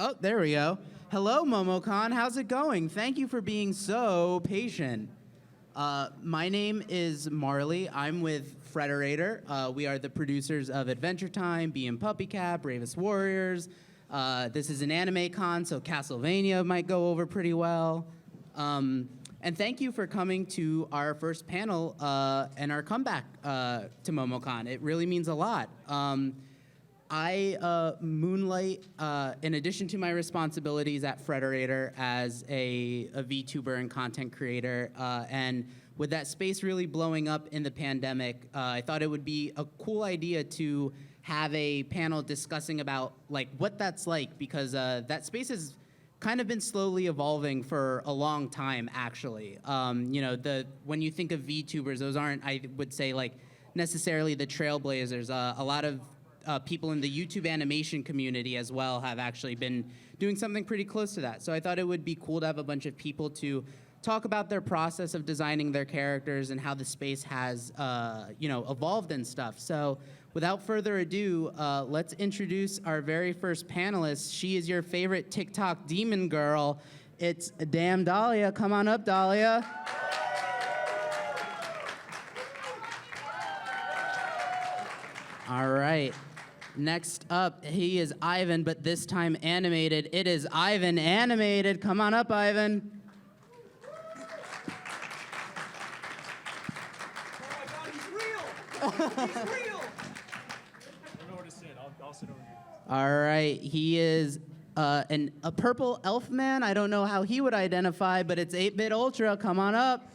Oh, there we go. Hello, MomoCon. How's it going? Thank you for being so patient. My name is Marley. I'm with Frederator. We are the producers of Adventure Time, Bee and Puppycat, Bravest Warriors. This is an anime con, so Castlevania might go over pretty well. And thank you for coming to our first panel and our comeback to MomoCon. It really means a lot. I moonlight, in addition to my responsibilities at Frederator, as a VTuber and content creator. And with that space really blowing up in the pandemic, I thought it would be a cool idea to have a panel discussing about like what that's like, because that space has kind of been slowly evolving for a long time, actually. You know, when you think of VTubers, those aren't, I would say, like necessarily the trailblazers. A lot of people in the YouTube animation community as well have actually been doing something pretty close to that. So I thought it would be cool to have a bunch of people to talk about their process of designing their characters and how the space has, you know, evolved and stuff. So without further ado, let's introduce our very first panelist. She is your favorite TikTok demon girl. It's Damn Dahlia. Come on up, Dahlia. All right. Next up, he is Ivan, but this time animated. It is Ivan animated. Come on up, Ivan. Oh my God, he's real! He's real! I don't know where to sit. I'll sit over here. All right, he is a purple elf man. I don't know how he would identify, but it's 8-Bit Ultra. Come on up.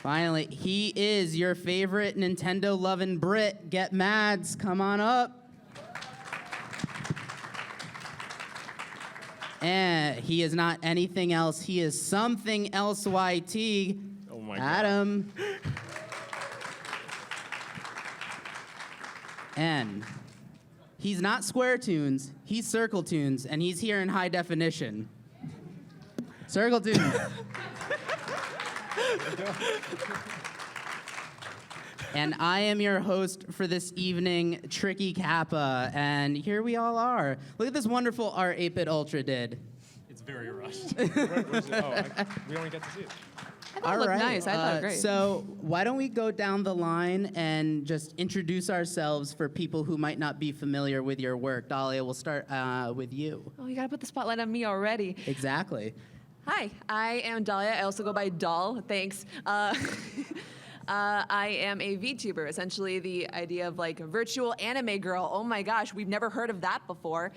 Finally, he is your favorite Nintendo-loving Brit. Get Mads, come on up. And he is not anything else. He is something else YT. Oh my Adam. God. And he's not Square Tunes, he's Circle Tunes, and he's here in high definition. Circle Tunes. And I am your host for this evening, Tricky Kappa, and here we all are. Look at this wonderful art 8-Bit Ultra did. It's very rushed. We don't get to see it. I thought it looked nice. I thought it was great. So why don't we go down the line and just introduce ourselves for people who might not be familiar with your work. Dahlia, we'll start with you. Oh, you gotta put the spotlight on me already. Exactly. Hi, I am Dahlia. I also go by Doll. Thanks. I am a VTuber, essentially the idea of like a virtual anime girl. Oh my gosh, we've never heard of that before.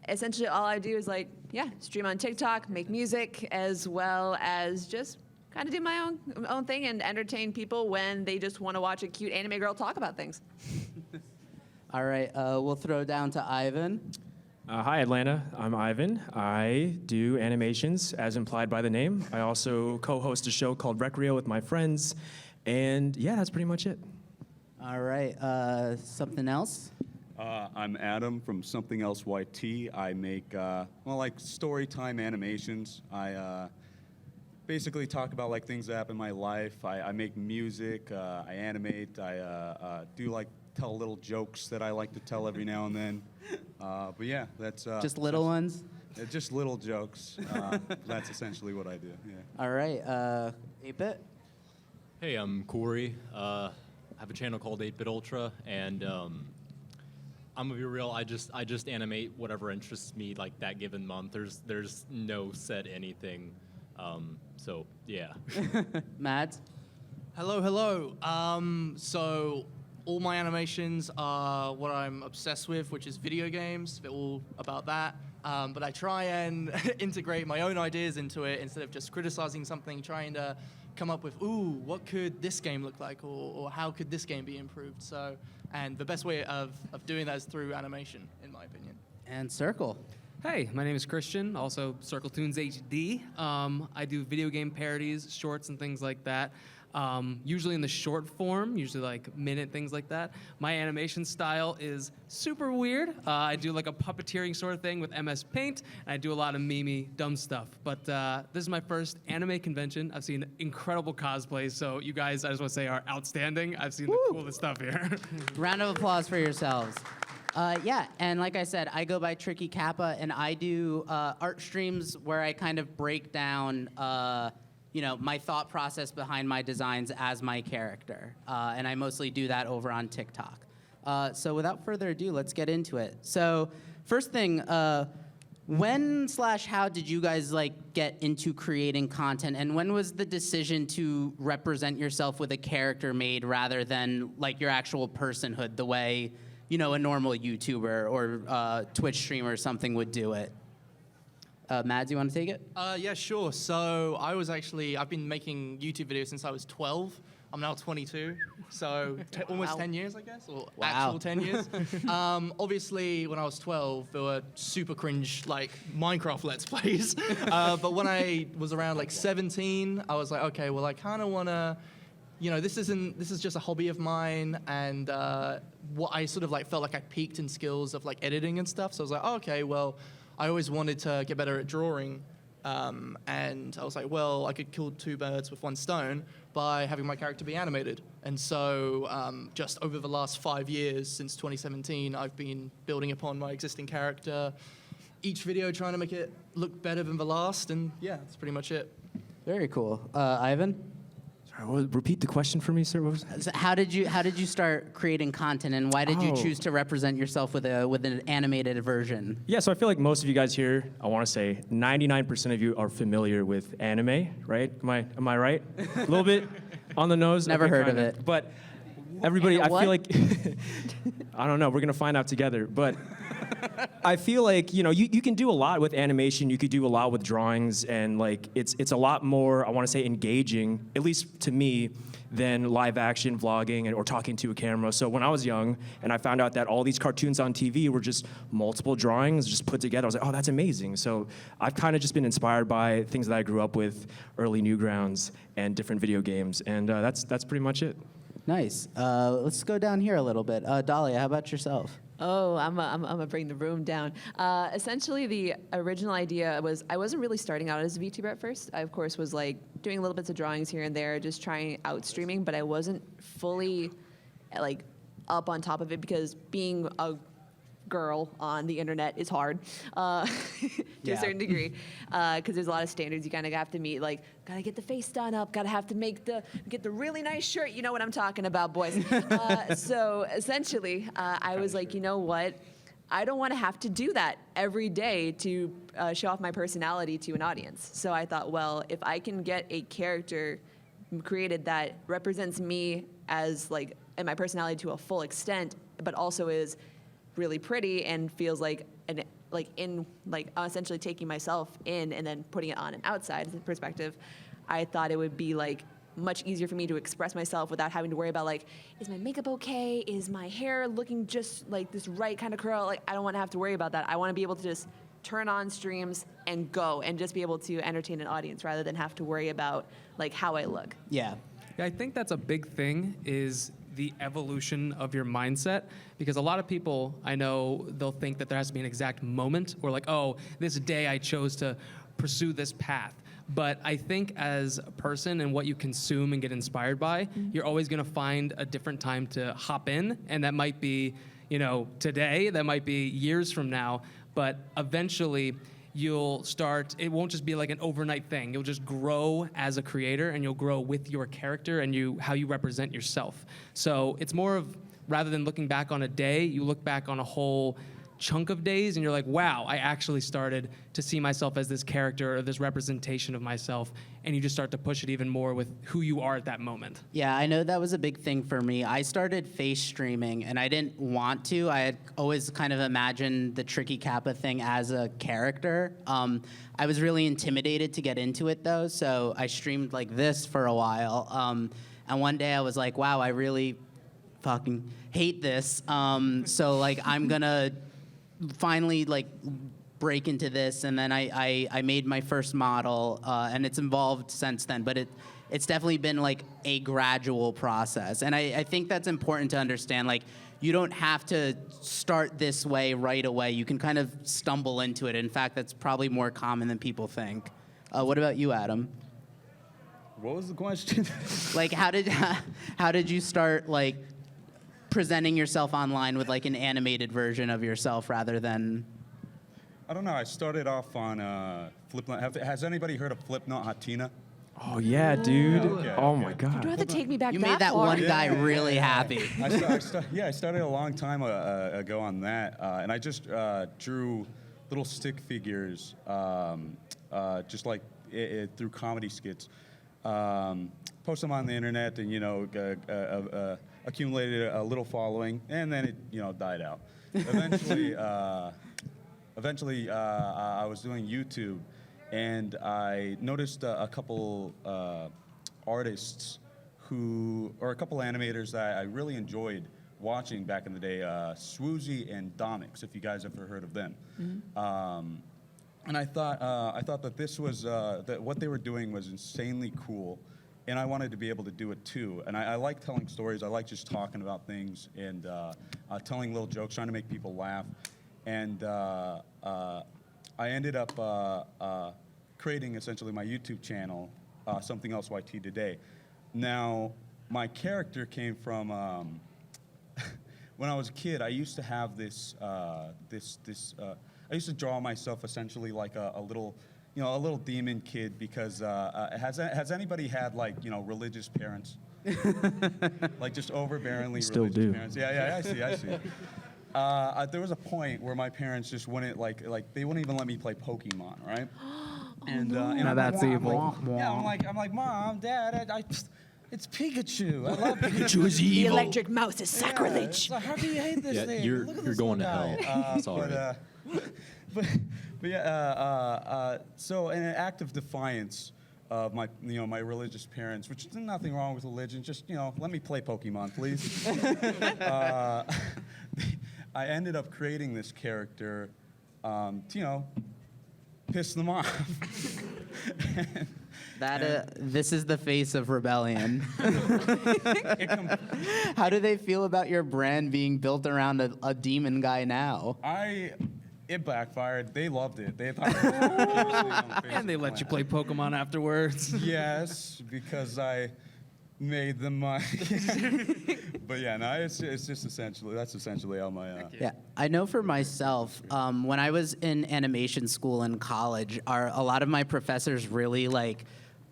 Essentially, all I do is like, yeah, stream on TikTok, make music, as well as just kind of do my own thing and entertain people when they just want to watch a cute anime girl talk about things. All right, we'll throw down to Ivan. Hi, Atlanta. I'm Ivan. I do animations, as implied by the name. I also co-host a show called Recreo with my friends. And yeah, that's pretty much it. All right, something else? I'm Adam from Something Else YT. I make, like story time animations. I basically talk about like things that happen in my life. I make music, I animate, I do like tell little jokes that I like to tell every now and then. But yeah, that's... Just little ones? Just little jokes. That's essentially what I do, yeah. All right, 8-Bit? Hey, I'm Corey. I have a channel called 8-Bit Ultra, and I'm gonna be real. I just animate whatever interests me like that given month. There's no set anything. So yeah. Mads? Hello. So all my animations are what I'm obsessed with, which is video games. They're all about that. But I try and integrate my own ideas into it instead of just criticizing something, trying to come up with, ooh, what could this game look like, or how could this game be improved? So, and the best way of doing that is through animation, in my opinion. And Circle. Hey, my name is Christian, also CircleTunes HD. I do video game parodies, shorts, and things like that. Usually in the short form, usually like minute things like that. My animation style is super weird. I do like a puppeteering sort of thing with MS Paint, and I do a lot of meme, dumb stuff. But this is my first anime convention. I've seen incredible cosplays, so you guys, I just want to say, are outstanding. I've seen the coolest stuff here. Round of applause for yourselves. Yeah, and like I said, I go by Tricky Kappa, and I do art streams where I kind of break down, my thought process behind my designs as my character, and I mostly do that over on TikTok. So without further ado, let's get into it. So first thing, when/how did you guys get into creating content, and when was the decision to represent yourself with a character made rather than your actual personhood, the way a normal YouTuber or Twitch streamer or something would do it? Mads, you want to take it? Yeah, sure. So I've been making YouTube videos since I was 12. I'm now 22, so almost 10 years, I guess, or actual 10 years. Obviously, when I was 12, there were super cringe, Minecraft Let's Plays. But when I was around, 17, I was like, okay, well, I kind of want to, this is just a hobby of mine, and what I sort of felt like I peaked in skills of editing and stuff. So I was like, oh, okay, well, I always wanted to get better at drawing, and I was like, well, I could kill two birds with one stone by having my character be animated. And so just over the last 5 years, since 2017, I've been building upon my existing character, each video trying to make it look better than the last, and yeah, that's pretty much it. Very cool. Ivan? Sorry, repeat the question for me, sir. What was So how did you start creating content, and why did you Oh. choose to represent yourself with an animated version? Yeah, so I feel like most of you guys here, I want to say 99% of you are familiar with anime, right? Am I right? A little bit on the nose? Never Okay, heard of kinda. it. But everybody, I What? feel like, I don't know, we're going to find out together. But I feel like, you can do a lot with animation, you could do a lot with drawings, and it's a lot more, I want to say, engaging, at least to me, than live action vlogging or talking to a camera. So when I was young and I found out that all these cartoons on TV were just multiple drawings just put together, I was like, oh, that's amazing. So I've kind of just been inspired by things that I grew up with, early Newgrounds and different video games, and that's pretty much it. Nice. Let's go down here a little bit. Dahlia, how about yourself? Oh, I'm gonna bring the room down. Essentially, the original idea was I wasn't really starting out as a VTuber at first. I, of course, was doing little bits of drawings here and there, just trying out streaming, but I wasn't fully up on top of it because being a girl on the internet is hard to Yeah. a certain degree because there's a lot of standards you kind of have to meet, gotta get the face done up, gotta have to get the really nice shirt, you know what I'm talking about, boys. So essentially I was like, you know what, I don't want to have to do that every day to show off my personality to an audience. So I thought, well, if I can get a character created that represents me as and my personality to a full extent, but also is really pretty and feels essentially taking myself in and then putting it on an outside perspective, I thought it would be much easier for me to express myself without having to worry about is my makeup okay? Is my hair looking just this right kind of curl? I don't want to have to worry about that. I want to be able to just turn on streams and go and just be able to entertain an audience rather than have to worry about how I look. Yeah. Yeah, I think that's a big thing, is the evolution of your mindset, because a lot of people, I know, they'll think that there has to be an exact moment, or oh, this day I chose to pursue this path. But I think as a person and what you consume and get inspired by, you're always going to find a different time to hop in, and that might be, today, that might be years from now, but eventually you'll start, it won't just be an overnight thing. You'll just grow as a creator, and you'll grow with your character and how you represent yourself. So it's more of, rather than looking back on a day, you look back on a whole chunk of days, and you're like, wow, I actually started to see myself as this character or this representation of myself, and you just start to push it even more with who you are at that moment. Yeah, I know that was a big thing for me. I started face streaming, and I didn't want to. I had always kind of imagined the Tricky Kappa thing as a character. I was really intimidated to get into it, though, so I streamed like this for a while. And one day I was like, wow, I really fucking hate this. So I'm gonna finally break into this, and then I made my first model, and it's evolved since then. But it's definitely been like a gradual process, and I think that's important to understand. Like, you don't have to start this way right away. You can kind of stumble into it. In fact, that's probably more common than people think. What about you, Adam? What was the question? Like, how did you start like presenting yourself online with like an animated version of yourself rather than? I don't know. I started off on Flipnote. Has anybody heard of Flipnote Hatina? Oh yeah, dude. Okay, Oh okay. my You don't god. have to take me back You that made that far. one guy Yeah. really happy. I started a long time ago on that, and I just drew little stick figures, just like through comedy skits. Post them on the internet, and accumulated a little following, and then it died out. Eventually, I was doing YouTube, and I noticed a couple artists or a couple animators that I really enjoyed watching back in the day, Swoozy and Domix, if you guys ever heard of them. And I thought that this was that what they were doing was insanely cool, and I wanted to be able to do it too. And I like telling stories. I like just talking about things and telling little jokes, trying to make people laugh. And I ended up creating essentially my YouTube channel, Something Else YT Today. Now, my character came from when I was a kid. I used to have this I used to draw myself essentially like a little demon kid, because has anybody had like religious parents? Like just overbearingly Still religious do. parents? Yeah, I see. There was a point where my parents just wouldn't they wouldn't even let me play Pokemon, right? And Now I'm that's like, evil. Yeah, I'm like, Mom, Dad, it's Pikachu. I love Pikachu. is The electric mouse is Yeah, sacrilege. so how do you hate this Yeah, thing? you're Look at you're this going to little hell. guy. Sorry. But yeah, so in an act of defiance of my religious parents, which is nothing wrong with religion, just let me play Pokemon, please. I ended up creating this character to piss them off. This is the face of rebellion. How do they feel about your brand being built around a demon guy now? It backfired. They loved it. They thought it was And they let you play Pokemon afterwards. Yes, because I made the money. But yeah, no, it's just essentially how my. Yeah, I know for myself, when I was in animation school in college, a lot of my professors really like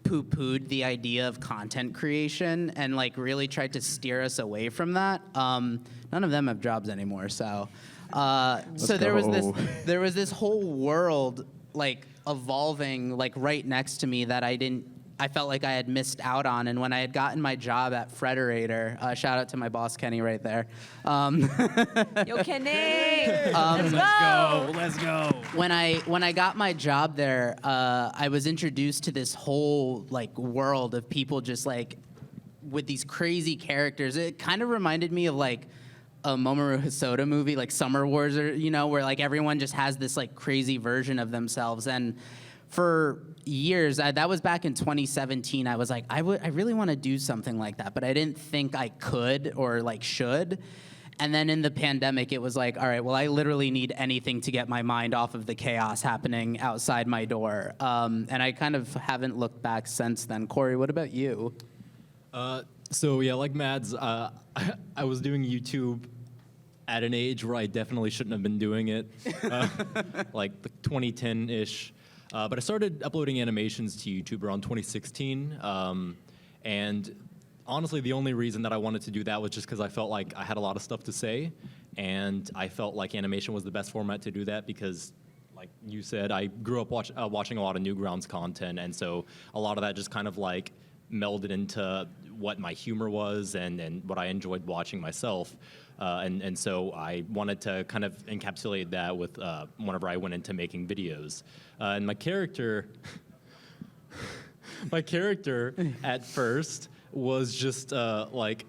poo-pooed the idea of content creation and like really tried to steer us away from that. None of them have jobs anymore, so. So there was this whole world like evolving like right next to me that I felt like I had missed out on. And when I had gotten my job at Frederator, shout out to my boss Kenny right there. Yo, Kenny! Let's go! Let's go. When I got my job there, I was introduced to this whole like world of people just like with these crazy characters. It kind of reminded me of like a Mamoru Hosoda movie, like Summer Wars, or where like everyone just has this like crazy version of themselves. And for years, that was back in 2017. I was like, I really want to do something like that, but I didn't think I could or like should. And then in the pandemic, it was like, all right, well, I literally need anything to get my mind off of the chaos happening outside my door. And I kind of haven't looked back since then. Corey, what about you? So yeah, like Mads, I was doing YouTube at an age where I definitely shouldn't have been doing it, like 2010-ish. But I started uploading animations to YouTube around 2016, and honestly, the only reason that I wanted to do that was just because I felt like I had a lot of stuff to say, and I felt like animation was the best format to do that because, like you said, I grew up watching a lot of Newgrounds content, and so a lot of that just kind of like melded into what my humor was and what I enjoyed watching myself. And so I wanted to kind of encapsulate that with whenever I went into making videos. And my character at first was just like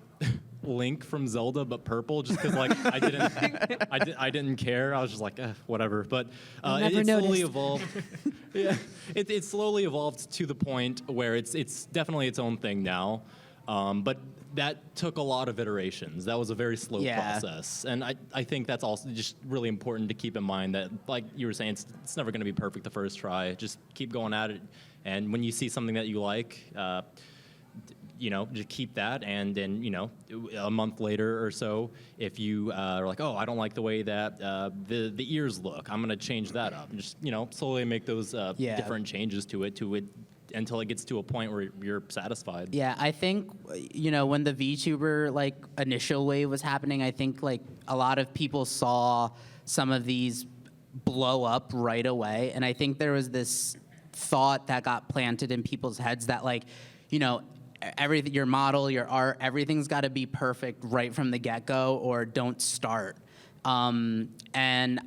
Link from Zelda, but purple, just because like I didn't care. I was just like, whatever. But it slowly evolved. Yeah, it slowly evolved to the point where it's definitely its own thing now. But that took a lot of iterations. That was a very slow process. And I think that's also just really important to keep in mind that, like you were saying, it's never going to be perfect the first try. Just keep going at it. And when you see something that you like, just keep that. And then, a month later or so, if you are like, oh, I don't like the way that the ears look, I'm going to change that up. And just, slowly make those different changes to it until it gets to a point where you're satisfied. Yeah, I think, when the VTuber, like, initial wave was happening, I think, like, a lot of people saw some of these blow up right away. And I think there was this thought that got planted in people's heads that, like, everything, your model, your art, everything's got to be perfect right from the get-go or don't start. And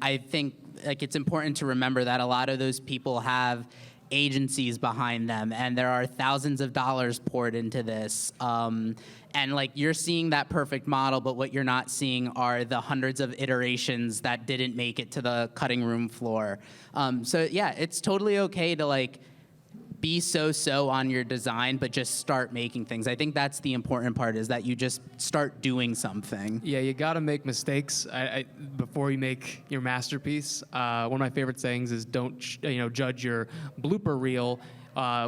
I think, like, it's important to remember that a lot of those people have agencies behind them, and there are thousands of dollars poured into this. And like, you're seeing that perfect model, but what you're not seeing are the hundreds of iterations that didn't make it to the cutting room floor. So yeah, it's totally okay to like be so on your design, but just start making things. I think that's the important part, is that you just start doing something. Yeah, you got to make mistakes before you make your masterpiece. One of my favorite sayings is don't judge your blooper reel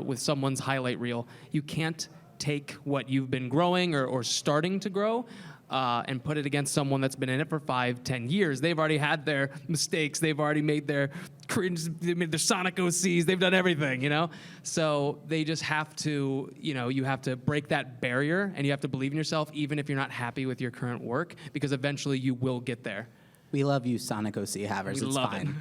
with someone's highlight reel. You can't take what you've been growing or starting to grow and put it against someone that's been in it for 5-10 years. They've already had their mistakes. They've already made their cringe, they made their Sonic OCs. They've done everything, So they just have to, you have to break that barrier, and you have to believe in yourself, even if you're not happy with your current work, because eventually you will get there. We love you, Sonic OC havers. We it's love fine.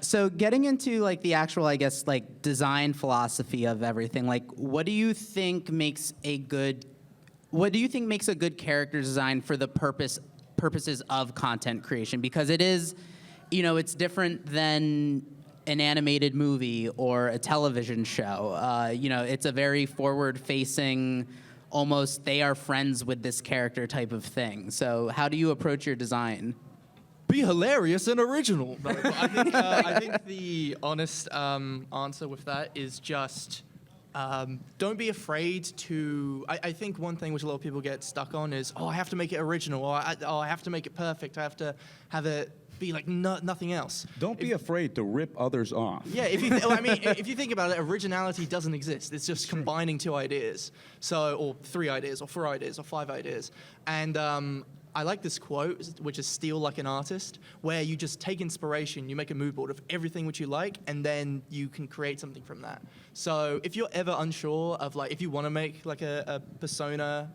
So getting into like the actual, I guess, like design philosophy of everything, like what do you think makes a good character design for the purposes of content creation? Because it is, it's different than an animated movie or a television show. It's a very forward-facing, almost they are friends with this character type of thing. So how do you approach your design? Be hilarious and original. No, but I think the honest answer with that is just don't be afraid to. I think one thing which a lot of people get stuck on is, I have to make it original, or I have to make it perfect. I have to have it be like nothing else. Don't be afraid to rip others off. Yeah, if you think about it, originality doesn't exist. It's just combining 2 ideas, or 3 ideas, or 4 ideas, or 5 ideas, and. I like this quote, which is steal like an artist, where you just take inspiration, you make a mood board of everything which you like, and then you can create something from that. So if you're ever unsure of if you want to make like a persona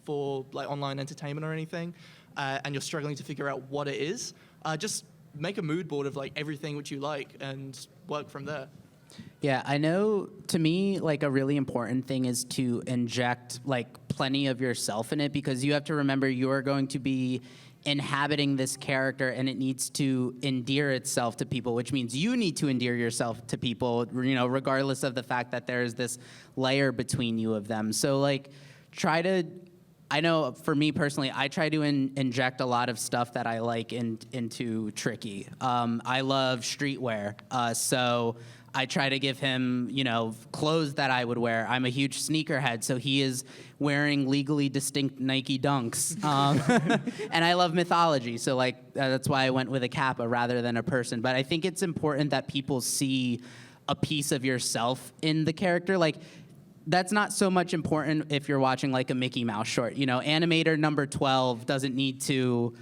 for online entertainment or anything, and you're struggling to figure out what it is, just make a mood board of everything which you like and work from there. Yeah, I know, to me, a really important thing is to inject, plenty of yourself in it, because you have to remember you are going to be inhabiting this character, and it needs to endear itself to people, which means you need to endear yourself to people, regardless of the fact that there's this layer between you of them. So, I know for me personally, I try to inject a lot of stuff that I like into Tricky. I love streetwear, so I try to give him, clothes that I would wear. I'm a huge sneakerhead, so he is wearing legally distinct Nike Dunks. And I love mythology, so that's why I went with a kappa rather than a person. But I think it's important that people see a piece of yourself in the character. That's not so much important if you're watching a Mickey Mouse short. Animator number 12 doesn't need to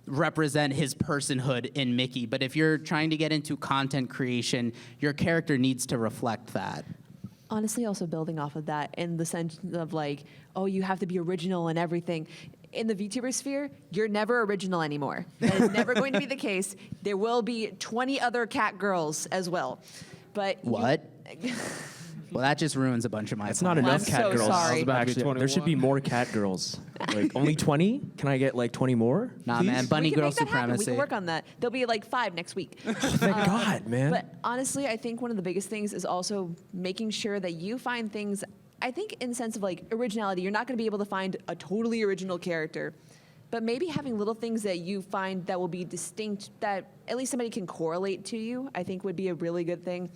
represent his personhood in Mickey, but if you're trying to get into content creation, your character needs to reflect that. Honestly, also building off of that in the sense of you have to be original and everything. In the VTuber sphere, you're never original anymore. That is never going to be the case. There will be 20 other cat girls as well. But what? Well, that just ruins a bunch of my It's not plans. enough I'm cat so girls. sorry. Actually, there should be more cat girls. Only 20? Can I get 20 more? Nah, man, bunny we can girl make that happen. We supremacy. can work on that. There'll be 5 next week. Thank God, man. But honestly, I think one of the biggest things is also making sure that you find things I think in the sense of like originality, you're not going to be able to find a totally original character, but maybe having little things that you find that will be distinct, that at least somebody can correlate to you, I think would be a really good thing.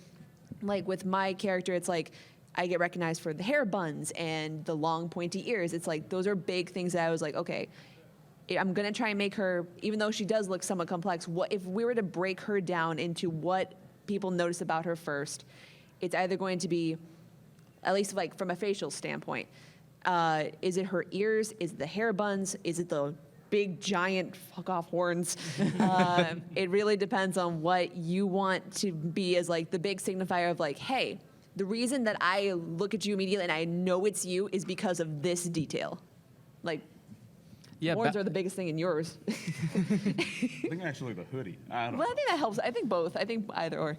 Like with my character, it's like I get recognized for the hair buns and the long pointy ears. It's like those are big things that I was like, okay, I'm gonna try and make her, even though she does look somewhat complex, what if we were to break her down into what people notice about her first? It's either going to be, at least like from a facial standpoint, is it her ears? Is it the hair buns? Is it the big giant fuck off horns? It really depends on what you want to be as like the big signifier of like, hey, the reason that I look at you immediately and I know it's you is because of this detail. Like, Yeah, horns are the biggest thing in yours. I think actually the hoodie. I don't Well, know. I think that helps. I think both. I think either or.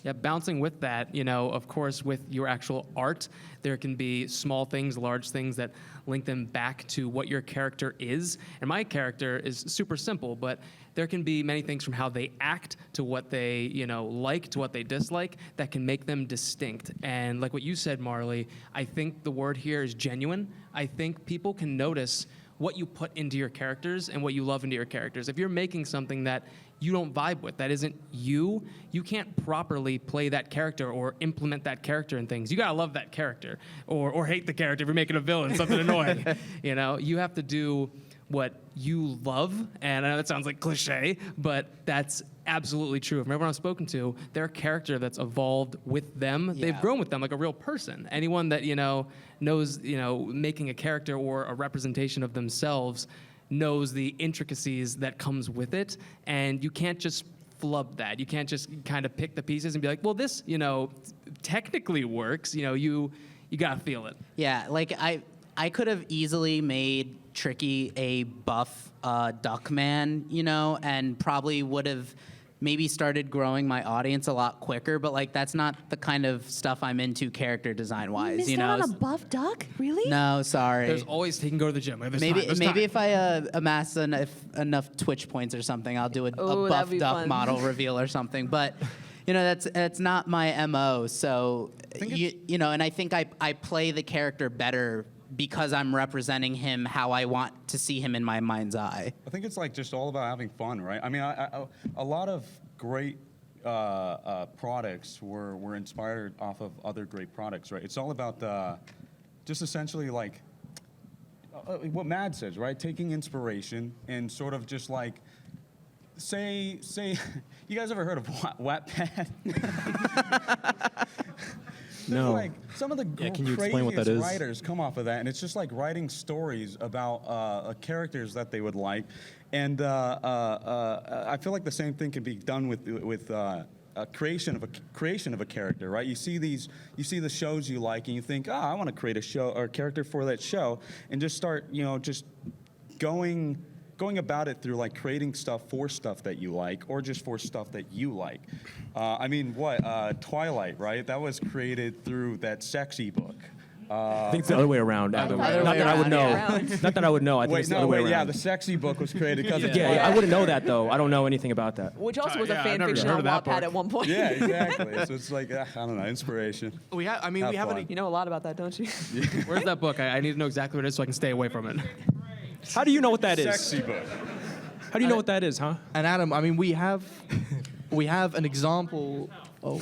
Yeah, bouncing with that, of course, with your actual art, there can be small things, large things that link them back to what your character is. And my character is super simple, but there can be many things from how they act to what they, like to what they dislike that can make them distinct. And like what you said, Marley, I think the word here is genuine. I think people can notice what you put into your characters and what you love into your characters. If you're making something that you don't vibe with, that isn't you can't properly play that character or implement that character in things. You gotta love that character or hate the character if you're making a villain, something annoying. You have to do what you love, and I know that sounds like cliche, but that's absolutely true. From everyone I've spoken to, their character that's evolved with them, they've Yeah. grown with them like a real person. Anyone that, knows, making a character or a representation of themselves knows the intricacies that comes with it, and you can't just flub that. You can't just kind of pick the pieces and be like, well, this, technically works. You gotta feel it. Yeah, like I could have easily made Tricky a buff duck man, and probably would have maybe started growing my audience a lot quicker, but like that's not the kind of stuff I'm into character design wise, Missed out on a buff duck? Really? No, sorry. There's always he can go to the gym. There's Maybe time, there's maybe time. if I amass enough Twitch points or something, I'll do a Oh, buff that'd be duck fun. model reveal or something. But that's not my MO. So and I think I play the character better because I'm representing him how I want to see him in my mind's eye. I think it's like just all about having fun, right? I mean, a lot of great products were inspired off of other great products, right? It's all about just essentially like what Mad says, right? Taking inspiration and sort of just like say you guys ever heard of Wattpad? No. Like some of the Yeah, can you explain what that craziest is? writers come off of that, and it's just like writing stories about characters that they would like, and I feel like the same thing can be done with creation of a character, right? You see the shows you like, and you think, I want to create a show or a character for that show, and just start, just going about it through like creating stuff for stuff that you like or just for stuff that you like. I mean, Twilight, right? That was created through that sexy book. I think it's the other way around. Other Not way that I would know. around. Not that I would know. I think it's the other way around. Yeah, the sexy book was created because of Yeah, Twilight. I wouldn't know that though. I don't know anything about that. Which also was a Yeah, I've fan never fiction heard on of that Wattpad book. at one point. Yeah, exactly. So it's like, I don't know, inspiration. We have. I mean, Have we haven't. fun. You know a lot about that, don't you? Where's that book? I need to know exactly what it is so I can stay away from it. How do you know what that is? Sexy book. How do you know what that is, huh? And Adam, I mean, we have an example. Oh,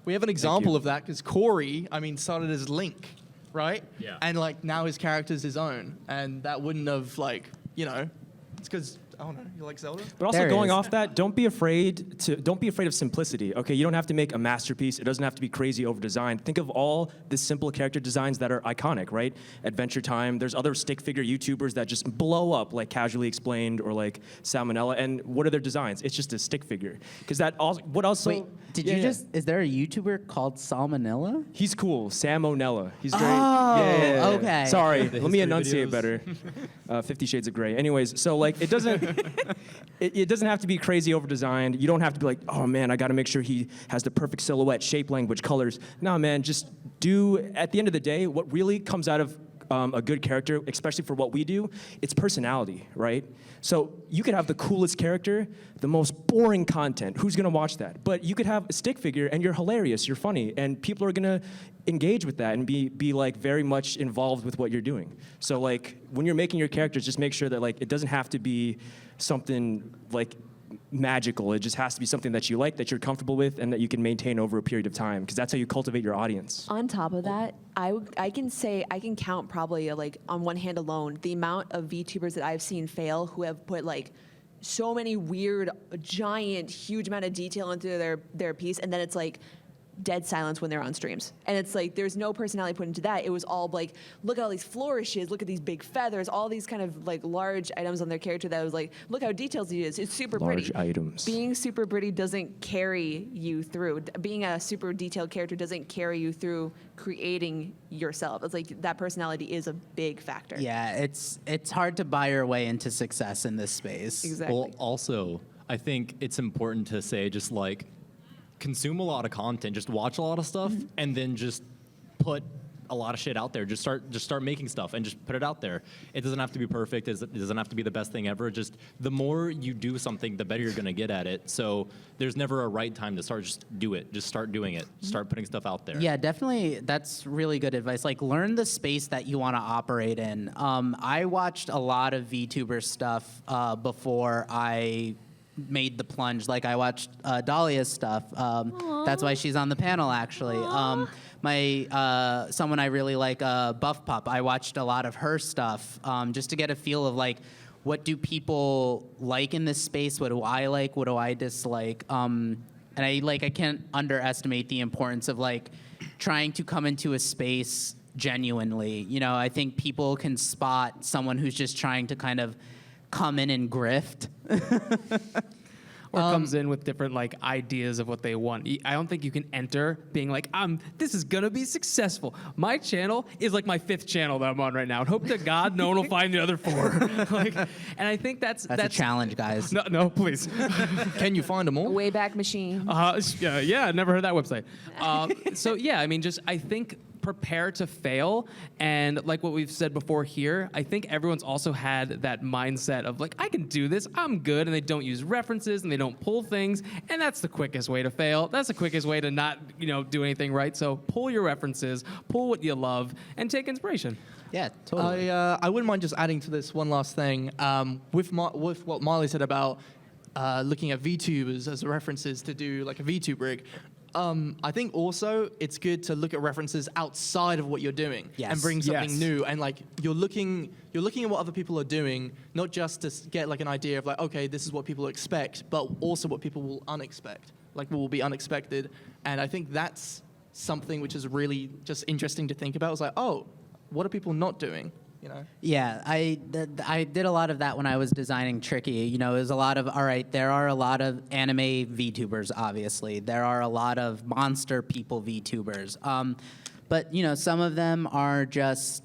we have an example of that because Corey, I mean, started as Link, right? Yeah. And like now his character's his own, and that wouldn't have like, it's because I don't know, you like Zelda? But also There it going is. off that, don't be afraid of simplicity. Okay, you don't have to make a masterpiece. It doesn't have to be crazy over designed. Think of all the simple character designs that are iconic, right? Adventure Time. There's other stick figure YouTubers that just blow up, like Casually Explained or like Salmonella. And what are their designs? It's just a stick figure. Because that also, what also? Wait, did Yeah, you yeah. just? Is there a YouTuber called Salmonella? He's cool, Salmonella. He's great. Oh, okay. Sorry, The let me history enunciate videos. better. 50 Shades of Grey. Anyways, so like it doesn't. It doesn't have to be crazy over designed. You don't have to be like, oh man, I got to make sure he has the perfect silhouette, shape, language, colors. No, man, just do, at the end of the day, what really comes out of a good character, especially for what we do, it's personality, right? So you could have the coolest character, the most boring content. Who's gonna watch that? But you could have a stick figure and you're hilarious, you're funny, and people are gonna engage with that and be like very much involved with what you're doing. So like when you're making your characters, just make sure that like it doesn't have to be something like magical. It just has to be something that you like, that you're comfortable with, and that you can maintain over a period of time, because that's how you cultivate your audience. On top of that, I can count probably like on one hand alone the amount of VTubers that I've seen fail who have put like so many weird, giant, huge amount of detail into their piece, and then it's like dead silence when they're on streams. And it's like there's no personality put into that. It was all like, look at all these flourishes, look at these big feathers, all these kind of like large items on their character that was like, look how detailed he is. It's super Large pretty. items. Being super pretty doesn't carry you through. Being a super detailed character doesn't carry you through creating yourself. It's like that personality is a big factor. Yeah, it's hard to buy your way into success in this space. Exactly. Well, also, I think it's important to say just like consume a lot of content, just watch a lot of stuff, and then just put a lot of shit out there. Just start making stuff and just put it out there. It doesn't have to be perfect. It doesn't have to be the best thing ever. Just the more you do something, the better you're gonna get at it. So there's never a right time to start. Just do it. Just start doing it. Start putting stuff out there. Yeah, definitely. That's really good advice. Like, learn the space that you want to operate in. I watched a lot of VTuber stuff before I made the plunge. Like, I watched Dahlia's stuff. That's why she's on the panel, actually. Someone I really like, Buff Pup. I watched a lot of her stuff just to get a feel of like, what do people like in this space? What do I like? What do I dislike? And I can't underestimate the importance of like trying to come into a space genuinely. You know, I think people can spot someone who's just trying to kind of come in and grift. Or comes in with different like ideas of what they want. I don't think you can enter being like, this is gonna be successful. My channel is like my 5th channel that I'm on right now, and hope to God no one will find the other 4. And I think that's That's a challenge, guys. No, please. Can you find them all? Wayback Machine. Yeah, never heard that website. So yeah, I mean, just I think prepare to fail, and like what we've said before here, I think everyone's also had that mindset of like, I can do this, I'm good, and they don't use references and they don't pull things, and that's the quickest way to fail. That's the quickest way to not, do anything right. So pull your references, pull what you love, and take inspiration. Yeah, totally. I wouldn't mind just adding to this one last thing. With what Marley said about looking at VTubers as references to do like a VTube rig, I think also it's good to look at references outside of what you're doing and bring something new. And like you're looking at what other people are doing, not just to get like an idea of like, okay, this is what people expect, but also what people will unexpect, like what will be unexpected. And I think that's something which is really just interesting to think about. It's like, oh, what are people not doing? Yeah, I did a lot of that when I was designing Tricky. It was a lot of, all right, there are a lot of anime VTubers, obviously. There are a lot of monster people VTubers. But, some of them are just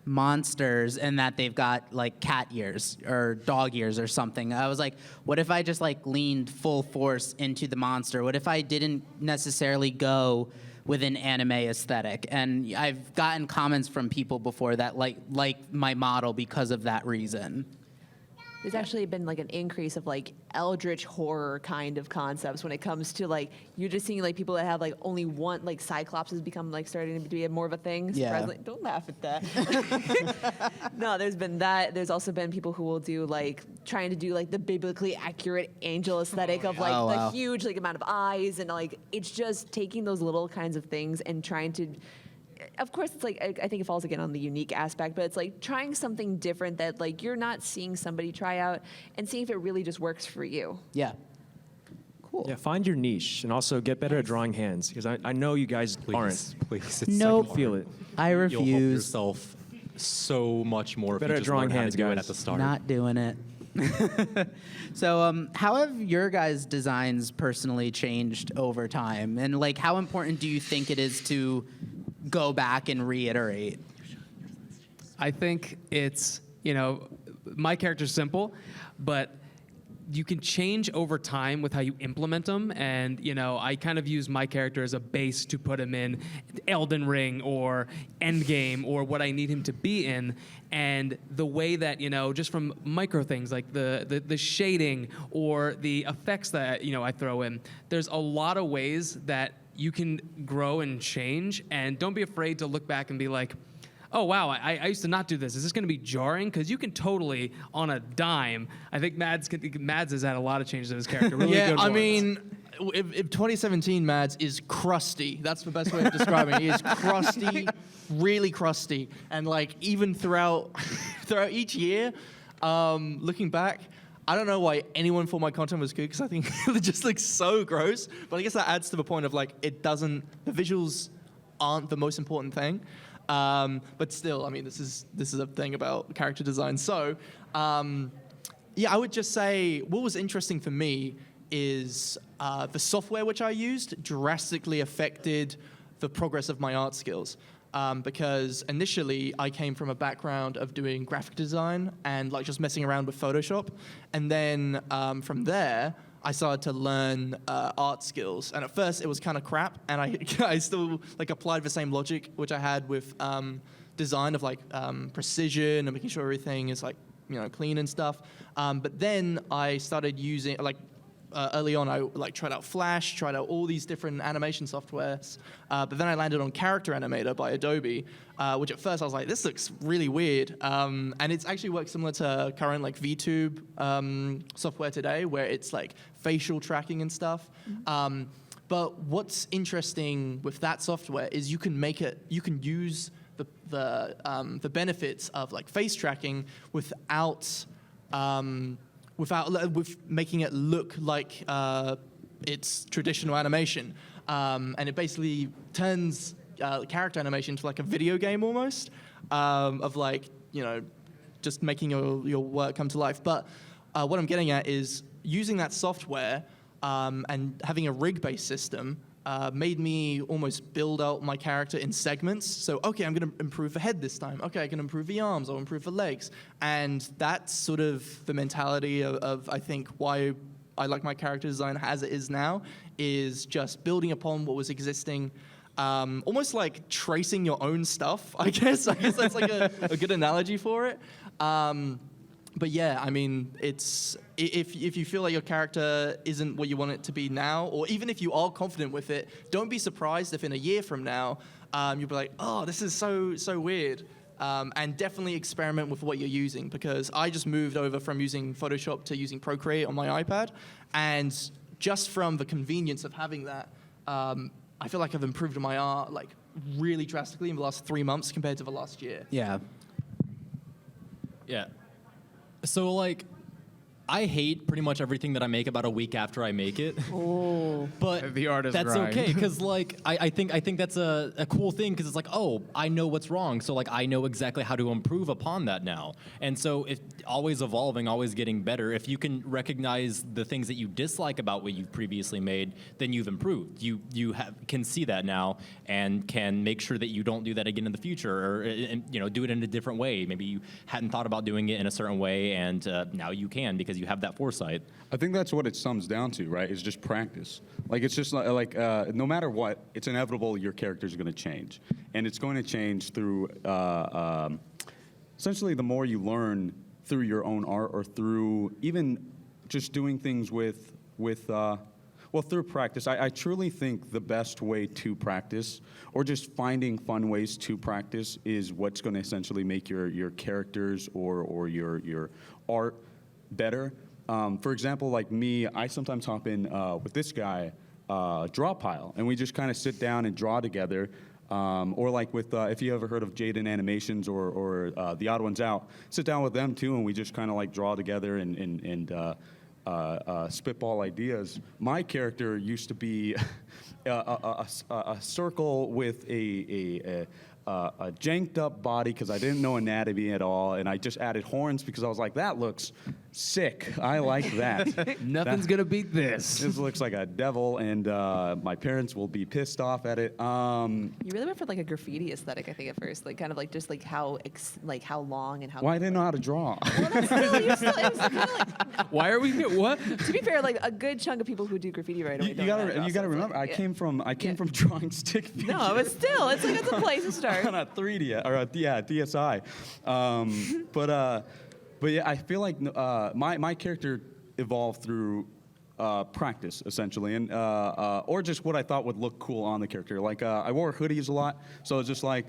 monsters in that they've got, like, cat ears or dog ears or something. I was like, what if I just, like, leaned full force into the monster? What if I didn't necessarily go with an anime aesthetic? And I've gotten comments from people before that like my model because of that reason. There's actually been like an increase of like eldritch horror kind of concepts when it comes to like, you're just seeing like people that have like only one, like Cyclops has become like starting to be more of a thing. Yeah. Surprisingly. Don't laugh at that. No, there's been that. There's also been people who will do like, trying to do like the biblically accurate angel aesthetic of like the huge like amount of eyes, and like, it's just taking those little kinds of things and trying to, of course, it's like, I think it falls again on the unique aspect, but it's like trying something different that like you're not seeing somebody try out, and seeing if it really just works for you. Yeah. Cool. Yeah, find your niche, and also get better at drawing hands, because I know you guys aren't. Please. It's Nope. I feel it. I You'll help refuse. yourself so much more Better if at you just drawing learn how hands, to do it guys. at the start. Not doing it. So, how have your guys' designs personally changed over time? And like, how important do you think it is to go back and reiterate? I think it's, my character's simple, but you can change over time with how you implement them. And, I kind of use my character as a base to put him in Elden Ring or Endgame or what I need him to be in. And the way that, just from micro things like the shading or the effects that, I throw in, there's a lot of ways that you can grow and change. And don't be afraid to look back and be like, oh, wow, I used to not do this. Is this going to be jarring? Because you can totally, on a dime, I think Mads has had a lot of changes in his character. Really Yeah, good I ones. mean, if 2017 Mads is crusty, that's the best way of describing it. He is crusty, really crusty. And like even throughout each year, looking back, I don't know why anyone thought my content was good because I think it just looks so gross. But I guess that adds to the point of like the visuals aren't the most important thing. But still, I mean, this is a thing about character design. So, yeah, I would just say what was interesting for me is the software which I used drastically affected the progress of my art skills. Because initially I came from a background of doing graphic design and like just messing around with Photoshop. And then from there, I started to learn art skills. And at first it was kind of crap. And I still like applied the same logic which I had with design of like precision and making sure everything is like, clean and stuff. But then I started using like, early on, I like tried out Flash, tried out all these different animation softwares, but then I landed on Character Animator by Adobe, which at first I was like, this looks really weird, and it's actually works similar to current like VTube software today, where it's like facial tracking and stuff. But what's interesting with that software is you can use the benefits of like face tracking without making it look like it's traditional animation. And it basically turns character animation into like a video game almost, of like, just making your work come to life. But what I'm getting at is using that software and having a rig-based system made me almost build out my character in segments. So, okay, I'm going to improve the head this time. Okay, I can improve the arms. I'll improve the legs. And that's sort of the mentality of I think, why I like my character design as it is now, is just building upon what was existing, almost like tracing your own stuff, I guess. I guess that's like a good analogy for it. But yeah, I mean, it's if you feel like your character isn't what you want it to be now, or even if you are confident with it, don't be surprised if in a year from now you'll be like, oh, this is so weird. And definitely experiment with what you're using, because I just moved over from using Photoshop to using Procreate on my iPad, and just from the convenience of having that, I feel like I've improved my art like really drastically in the last 3 months compared to the last year. Yeah. Yeah. So, like, I hate pretty much everything that I make about a week after I make it. Oh. But The artist that's grind. okay, because, like, I think that's a cool thing, because it's like, oh, I know what's wrong, so, like, I know exactly how to improve upon that now. And so if always evolving, always getting better, if you can recognize the things that you dislike about what you've previously made, then you've improved. You can see that now and can make sure that you don't do that again in the future, or do it in a different way. Maybe you hadn't thought about doing it in a certain way, and now you can, because you have that foresight. I think that's what it sums down to, right? Is just practice. Like, it's just like no matter what, it's inevitable your character's going to change. And it's going to change through, essentially, the more you learn through your own art, or through even just doing things through practice. I truly think the best way to practice, or just finding fun ways to practice, is what's going to essentially make your characters or your art better. For example, like me, I sometimes hop in with this guy, Draw Pile, and we just kind of sit down and draw together. Or like with, if you ever heard of Jaden Animations or The Odd Ones Out, sit down with them too, and we just kind of like draw together and spitball ideas. My character used to be a circle with a janked up body because I didn't know anatomy at all, and I just added horns because I was like, that looks Sick. I like that. Nothing's gonna beat this. This looks like a devil, and my parents will be pissed off at it. You really went for like a graffiti aesthetic, I think, at first, like kind of like just like how long and how. Well, I didn't know how to draw. Well, that's still, it was kind of like. Why are we here? What? To be fair, like a good chunk of people who do graffiti right away. You don't know how to draw, gotta so it's remember. like, I came from drawing stick figures. No, but still, it's like it's a place to start. On a 3D or a DSI, but yeah, I feel like my character evolved through practice essentially, and or just what I thought would look cool on the character. Like I wore hoodies a lot, so it's just like,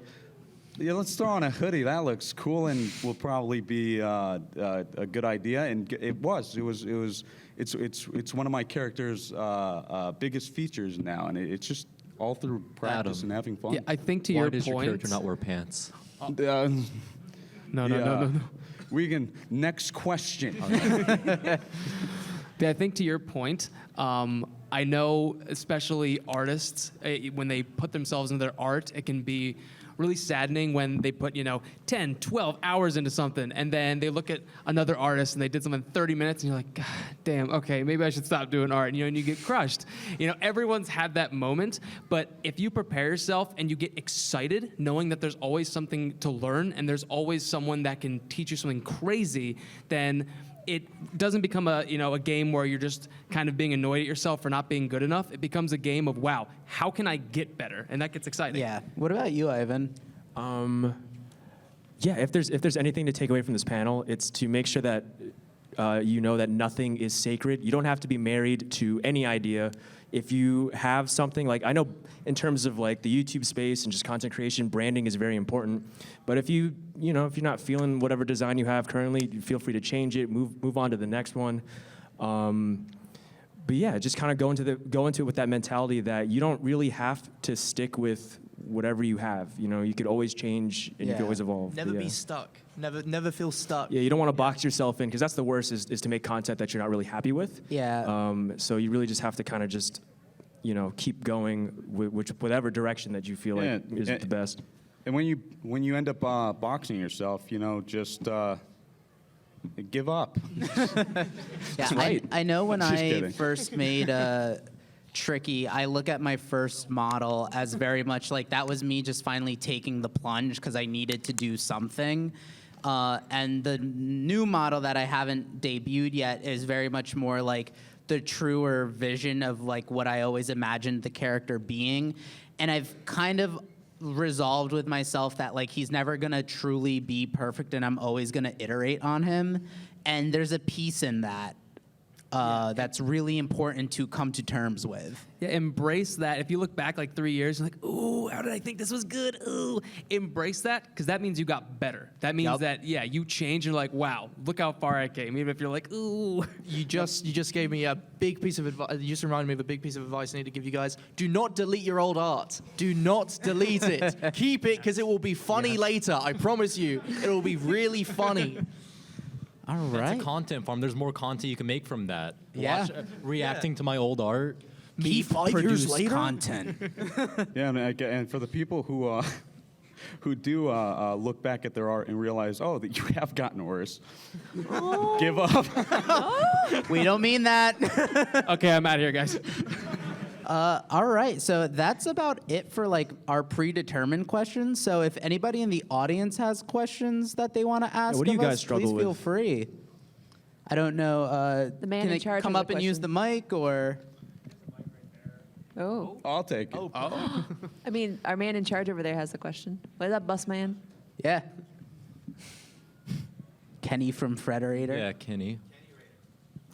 yeah, let's throw on a hoodie. That looks cool and will probably be a good idea. And it's one of my character's biggest features now, and it's just all through practice Adam. and having fun. Yeah, I think to Why your does point. your character not wear pants? No. We can next question. Yeah, I think to your point, I know especially artists, when they put themselves into their art, it can be really saddening when they put, 10, 12 hours into something, and then they look at another artist and they did something in 30 minutes, and you're like, God damn, okay, maybe I should stop doing art, and you get crushed. Everyone's had that moment, but if you prepare yourself and you get excited, knowing that there's always something to learn and there's always someone that can teach you something crazy, then it doesn't become a game where you're just kind of being annoyed at yourself for not being good enough. It becomes a game of, wow, how can I get better? And that gets exciting. Yeah. What about you, Ivan? Yeah, if there's anything to take away from this panel, it's to make sure that you know that nothing is sacred. You don't have to be married to any idea. If you have something, like, I know in terms of like the YouTube space and just content creation, branding is very important. But if if you're not feeling whatever design you have currently, you feel free to change it, move on to the next one. But yeah, just kind of go into it with that mentality that you don't really have to stick with whatever you have. You could always change and you could always evolve. Never But be yeah. stuck. Never feel stuck. Yeah, you don't want to box yourself in, because that's the worst, is to make content that you're not really happy with. Yeah. So you really just have to kind of just, keep going with whatever direction that you feel like is the best. And when you end up boxing yourself, just give up. Yeah, right. I know when Just I kidding. first made Tricky, I look at my first model as very much like that was me just finally taking the plunge because I needed to do something. And the new model that I haven't debuted yet is very much more like the truer vision of like what I always imagined the character being. And I've kind of resolved with myself that like he's never gonna truly be perfect and I'm always gonna iterate on him. And there's a piece in that that's really important to come to terms with. Yeah, embrace that. If you look back like 3 years, you're like, ooh, how did I think this was good? Ooh, embrace that, because that means you got better. That means that, you change. You're like, wow, look how far I came. Even if you're like, ooh. You just gave me a big piece of advice. You just reminded me of a big piece of advice I need to give you guys. Do not delete your old art. Do not delete it. Keep it, because it will be funny later. I promise you, it will be really funny. All It's right. a content farm. There's more content you can make from that. Yeah. Reacting to my old art. Me 5 years Produce later? content. Yeah, and for the people who do look back at their art and realize, that you have gotten worse, give up. We don't mean that. Okay, I'm out of here, guys. All right, so that's about it for like our predetermined questions. So if anybody in the audience has questions that they want to ask, what do you of guys us, struggle please feel with? free. I don't know. The man can in they charge come has up a and use the question. mic, or Oh. I'll take it. I mean, our man in charge over there has a question. What is that, bus man? yeah, Kenny from Frederator. Yeah, Kenny.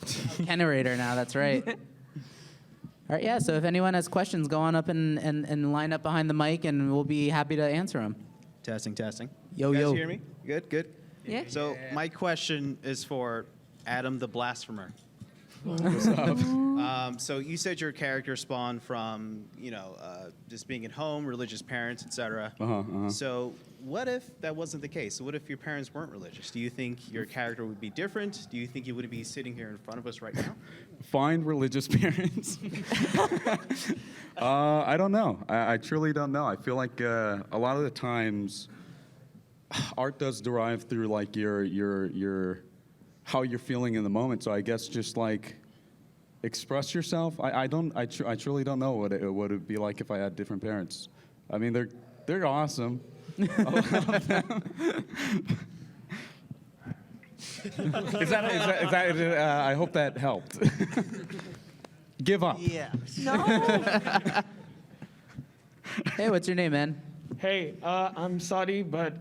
Kenerator now. That's right. All right, yeah. So if anyone has questions, go on up and line up behind the mic, and we'll be happy to answer them. Testing. Yo, You guys yo. hear me? Good. Yeah. So my question is for Adam the Blasphemer. So you said your character spawned from, just being at home, religious parents, etc. So what if that wasn't the case? So what if your parents weren't religious? Do you think your character would be different? Do you think he would be sitting here in front of us right now? Find religious parents. I don't know. I truly don't know. I feel like a lot of the times, art does derive through like your how you're feeling in the moment. So I guess just like express yourself. I truly don't know what it would be like if I had different parents. I mean, they're awesome. I love them. I hope that helped. Give up. Yeah. No. Hey, what's your name, man? Hey, I'm Saudi, but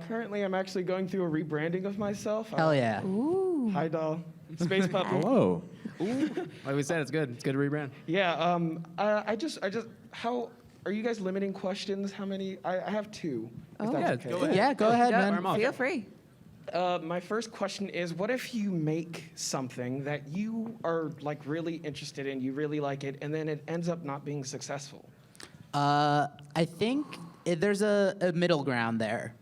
currently I'm actually going through a rebranding of myself. Hell yeah. Hi, doll. Space puppy. Whoa. Like we said, it's good. It's good to rebrand. Yeah. I just. How are you guys limiting questions? How many? I have two. If that's okay. go ahead. Yeah, go ahead, Yeah, man. feel free. My first question is, what if you make something that you are like really interested in, you really like it, and then it ends up not being successful? I think there's a middle ground there.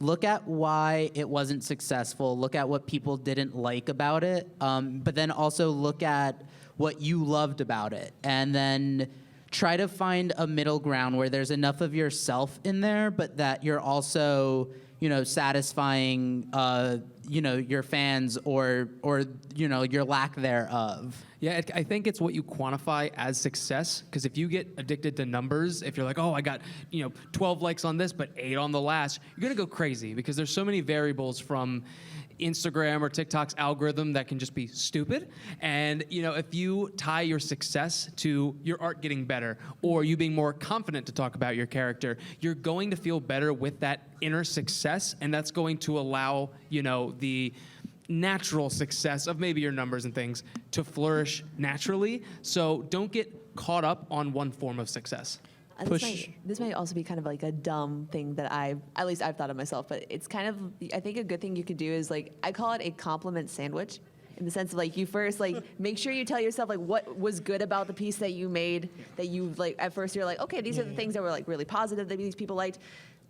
Look at why it wasn't successful. Look at what people didn't like about it. But then also look at what you loved about it. And then try to find a middle ground where there's enough of yourself in there, but that you're also, satisfying, your fans or your lack thereof. Yeah, I think it's what you quantify as success. Because if you get addicted to numbers, if you're like, oh, I got 12 likes on this, but 8 on the last, you're gonna go crazy because there's so many variables from Instagram or TikTok's algorithm that can just be stupid. And if you tie your success to your art getting better or you being more confident to talk about your character, you're going to feel better with that inner success, and that's going to allow the natural success of maybe your numbers and things to flourish naturally. So don't get caught up on one form of success. This might also be kind of like a dumb thing that I've thought of myself, but it's kind of, I think a good thing you could do is like, I call it a compliment sandwich, in the sense of like, you first like make sure you tell yourself like what was good about the piece that you made, that you like, at first you're like, okay, these are the things that were like really positive that these people liked.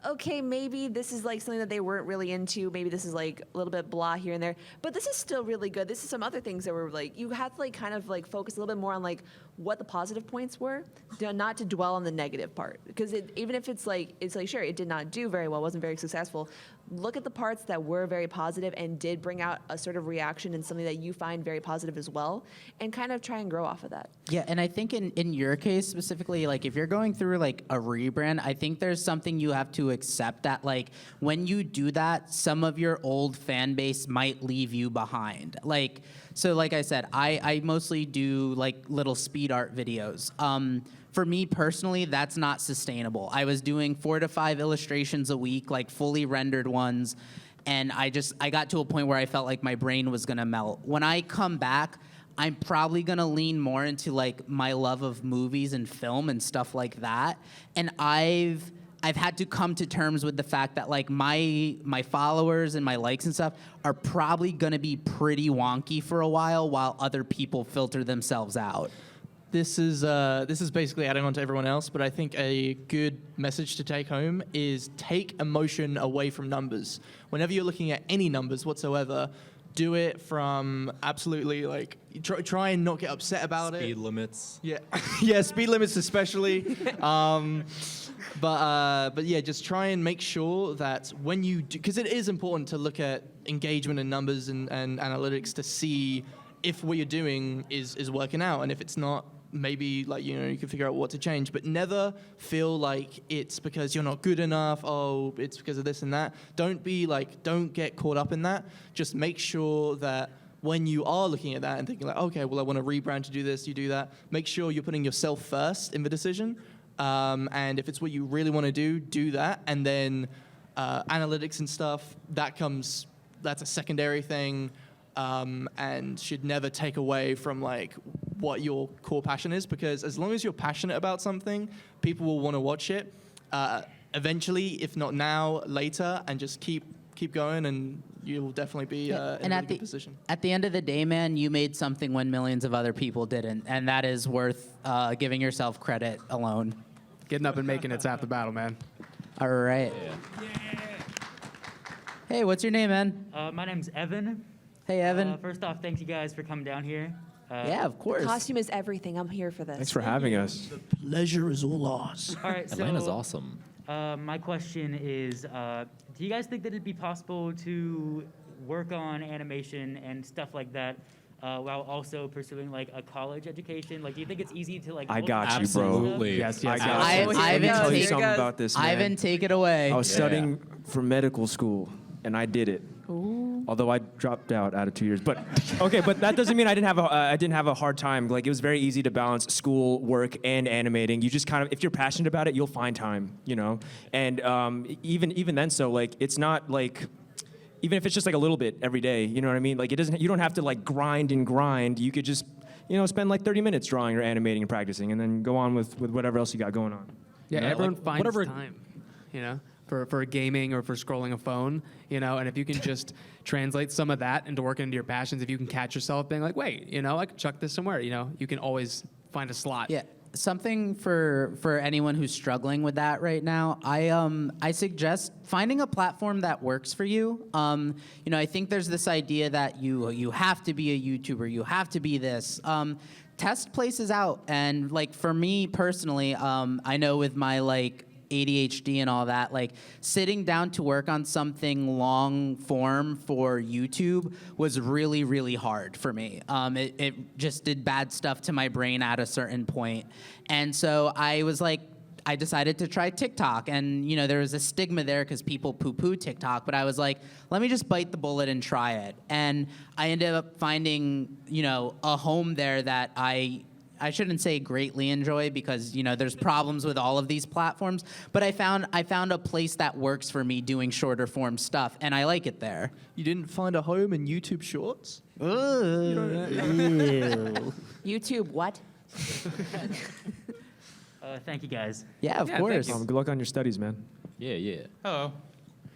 Okay, maybe this is like something that they weren't really into. Maybe this is like a little bit blah here and there, but this is still really good. This is some other things that were like, you have to like kind of like focus a little bit more on like what the positive points were, not to dwell on the negative part. Because even if it's like sure, it did not do very well, wasn't very successful. Look at the parts that were very positive and did bring out a sort of reaction and something that you find very positive as well, and kind of try and grow off of that. Yeah, and I think in your case specifically, like if you're going through like a rebrand, I think there's something you have to accept that like when you do that, some of your old fan base might leave you behind. Like, so like I said, I mostly do like little speed art videos. For me personally, that's not sustainable. I was doing 4 to 5 illustrations a week, like fully rendered ones, and I got to a point where I felt like my brain was gonna melt. When I come back, I'm probably gonna lean more into like my love of movies and film and stuff like that. And I've had to come to terms with the fact that like my followers and my likes and stuff are probably gonna be pretty wonky for a while other people filter themselves out. This is basically adding on to everyone else, but I think a good message to take home is take emotion away from numbers. Whenever you're looking at any numbers whatsoever, do it from absolutely like try and not get upset about it. Speed limits. Yeah, yeah, speed limits especially. But yeah, just try and make sure that when you do, because it is important to look at engagement and numbers and analytics to see if what you're doing is working out, and if it's not, maybe like you can figure out what to change. But never feel like it's because you're not good enough. Oh, it's because of this and that. Don't get caught up in that. Just make sure that when you are looking at that and thinking like, okay, well I want to rebrand to do this, you do that. Make sure you're putting yourself first in the decision. And if it's what you really want to do that. And then analytics and stuff, that's a secondary thing, and should never take away from like what your core passion is, because as long as you're passionate about something, people will want to watch it eventually, if not now, later, and just keep going, and you'll definitely be in a really good position. At the end of the day, man, you made something when millions of other people didn't, and that is worth giving yourself credit alone. Getting up and making it's half the battle, man. All right. Yeah. Hey, what's your name, man? My name's Evan. Hey, Evan. First off, thank you guys for coming down here. Yeah, of course. Costume is everything. I'm here for this. Thanks for having us. Pleasure is all ours. All right, so Atlanta's awesome. my question is, do you guys think that it'd be possible to work on animation and stuff like that while also pursuing like a college education? Like, do you think it's easy to like? I got you, bro. Absolutely. Yes, I yes. got I- you. Let me Ivan, tell you take- something about this, man. Ivan, take it away. I was studying for medical school, and I did it. Although I dropped out of 2 years, but okay, but that doesn't mean I didn't have a hard time. Like, it was very easy to balance school, work, and animating. You just kind of, if you're passionate about it, you'll find time, you know. And even then, so like, it's not like, even if it's just like a little bit every day, you know what I mean? Like, it doesn't, you don't have to like grind and grind. You could just, you know, spend like 30 minutes drawing or animating and practicing, and then go on with whatever else you got going on. Yeah, Yeah, everyone like, finds whatever- time, you know, for gaming or for scrolling a phone, you know, and if you can just translate some of that into working into your passions, if you can catch yourself being like, wait, you know, I could chuck this somewhere, you know, you can always find a slot. Yeah, something for anyone who's struggling with that right now. I suggest finding a platform that works for you. You know, I think there's this idea that you have to be a YouTuber, you have to be this. Test places out, and like for me personally, I know with my like ADHD and all that, like sitting down to work on something long form for YouTube was really, really hard for me. It just did bad stuff to my brain at a certain point. And so I was like, I decided to try TikTok, and you know there was a stigma there because people poo-poo TikTok, but I was like, let me just bite the bullet and try it. And I ended up finding, you know, a home there that I shouldn't say greatly enjoy because, you know, there's problems with all of these platforms, but I found a place that works for me doing shorter form stuff, and I like it there. You didn't find a home in YouTube Shorts? YouTube, what? Thank you guys. Yeah, of Yeah, thank course. you. Good luck on your studies, man. Yeah. Hello.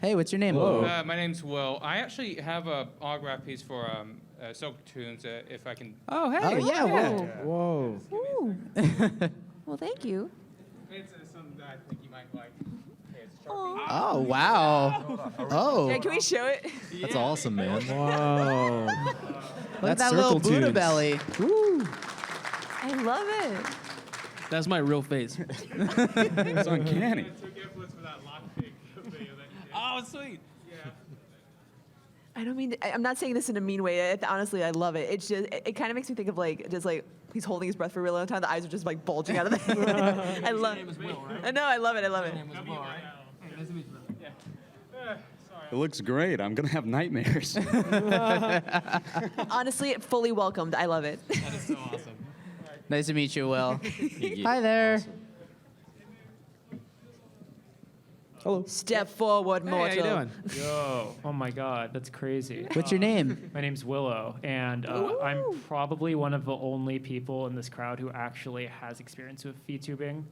Hey, what's your name? My name's Will. I actually have a autograph piece for Silk Tunes, if I can. Oh, hey. Oh, yeah, Whoa. Ooh. Well, thank you. It's something that I think you might like. Okay, it's Aw. Oh, wow. Oh, Yeah, can we show it? That's awesome, man. Whoa. look at That's that little circle Buddha tunes. belly. I love it. That's my real face. It's uncanny. took influence from that lockpick video that you did. Oh, sweet. Yeah. I don't mean. I'm not saying this in a mean way. Honestly, I love it. It's just. It kind of makes me think of like just like he's holding his breath for a really long time. The eyes are just like bulging out of the head. I love. I know. I love it. I love it. It looks great. I'm gonna have nightmares. Honestly, fully welcomed. I love it. That is so awesome. Nice to meet you, Will. Yeah. Hi there. Hello. Step forward, Hey, mortal. how you doing? Yo, oh my God, that's crazy. What's your name? My name's Willow, and I'm probably one of the only people in this crowd who actually has experience with VTubing.